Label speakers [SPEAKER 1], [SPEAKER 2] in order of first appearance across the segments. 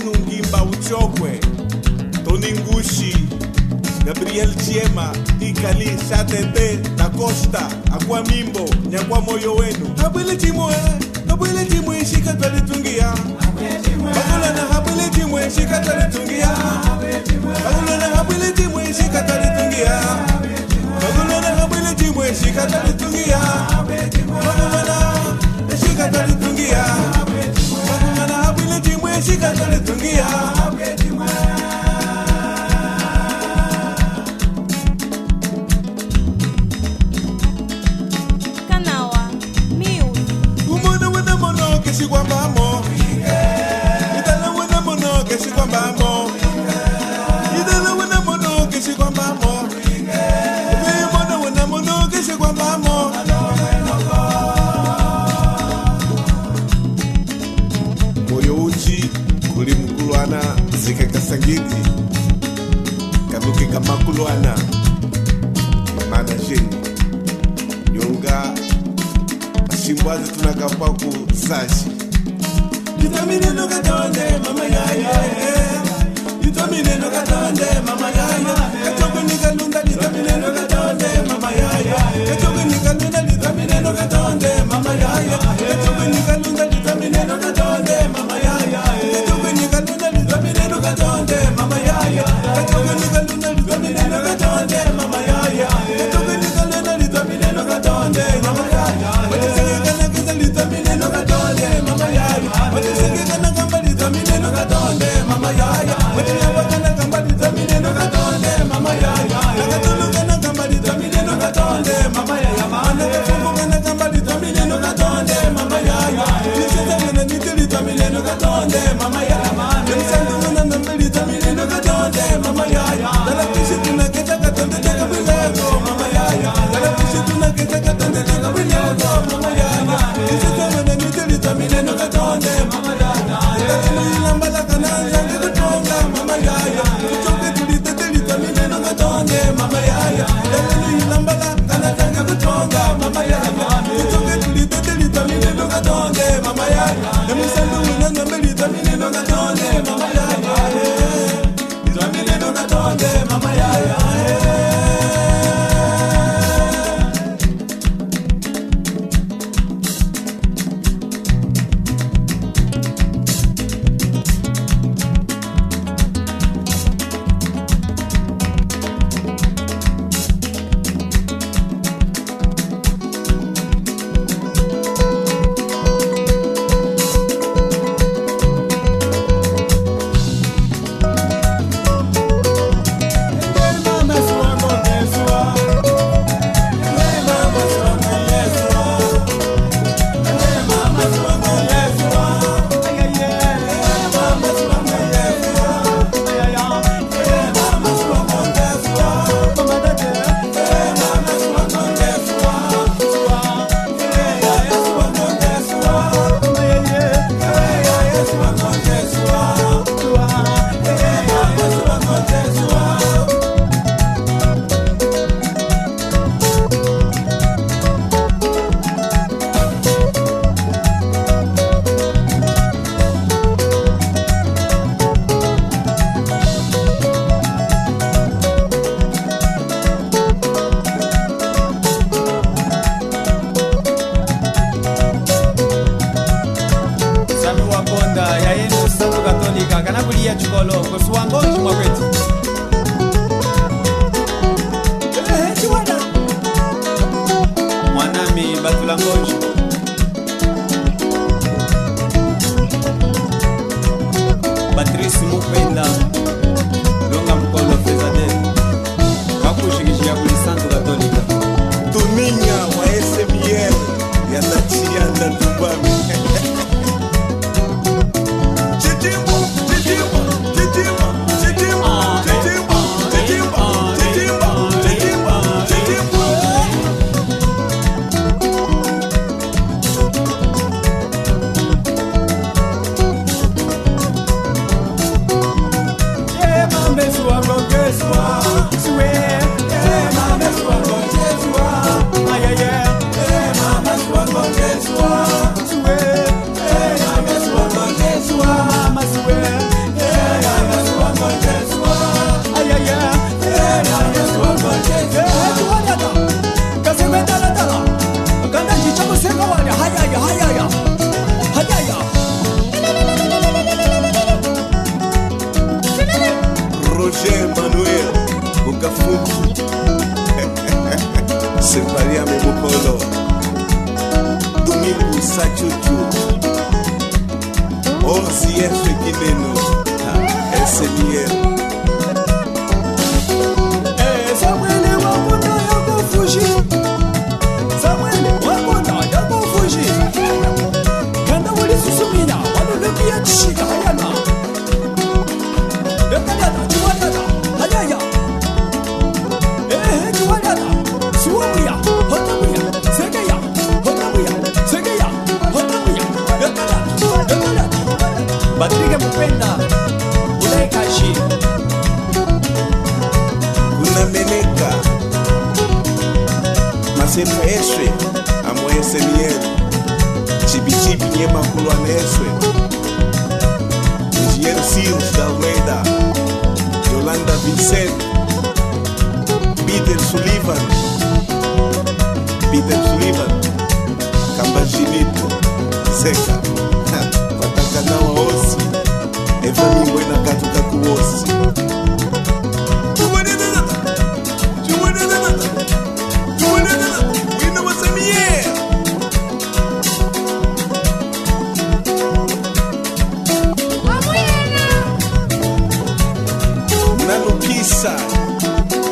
[SPEAKER 1] Enu Ngimba Uchokwe, Tony Ngushi, Gabriel Chiema, Ikali, Satete, Da Costa, Aquamimbo, Nyakwa Moyo Wenu. Habile Timwe, Shikatali Tungia. Bagulana Habile Timwe, Shikatali Tungia. Bagulana Habile Timwe, Shikatali Tungia. Bagulana Habile Timwe, Shikatali Tungia. Bagulana Shikatali Tungia. Bagulana Habile Timwe, Shikatali Tungia. Kwambamo idala wana mono kesi kwambamo idala wana mono kesi kwambamo we wana mono kesi kwambamo moyo uchi kuli mkulwana zika kasangiti kanuki kama kulwana mana jeni yonga Shimbazi tunakapaku sashi Ditamine no katonde mama yaya Ditamine no katonde mama yaya Katoke nikalunda ditamine no katonde mama yaya Katoke nikalunda ditamine no katonde mama yaya Katoke nikalunda ditamine no katonde mama yaya Katoke nikalunda ditamine no katonde mama yaya Katoke nikalunda ditamine no katonde mama yaya Katoke nikalunda ditamine no katonde mama yaya Ditamine no katonde mama yaya Watisenge kana kamba ditamine no katonde mama yaya Watisenge kana kamba ditamine no katonde mama yaya Nakatulu kana kamba ditamine no katonde mama yaya Nakafungu kana kamba ditamine no katonde mama yaya Niseta kana niti ditamine no katonde mama yaya Nisandu kana nambe ditamine no katonde mama yaya Dalapisi tunaketa katonde teka bilego mama yaya Dalapisi tunaketa katonde teka bilego mama yaya Ditamine no katonde mama yaya Ilamba la kananja kutonga mama yaya Kuchoke tulite ditamine no katonde mama yaya Ilamba la kananja kutonga mama yaya Kuchoke tulite ditamine no katonde mama yaya Nemisandu wina ngambe ditamine no katonde mama yaya Ditamine no katonde mama yaya Roger Manuel Bukafungu Sempariame Mukolo Domingo Sachuchu OCF Kineno SNL
[SPEAKER 2] Samuel Wakonda yako fuji Samuel Wakonda yako fuji Kanda wali susumina Wanunukia chishika hayana Ekadada chuwadada Hayaya chuwadada Suwamuya Hotamuya Segeya Hotamuya Segeya Hotamuya Ekadada Batrike Mupenda Ulekashi
[SPEAKER 1] Meneka Masema Eswe Amo SNL Chibichibi Nyema Kulwana Eswe Engineer Seals da Almeida Yolanda Vincent Peter Sullivan Kamba Jinito Seka Watakanawa Osi Eva Mingwena Katuka Kuosi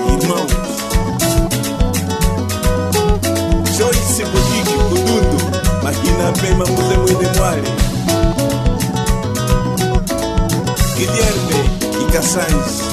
[SPEAKER 1] Irmãos Joyce Boutique Kudundo Makina Pema Muse Mwende Mwale Guilherme Ikasanji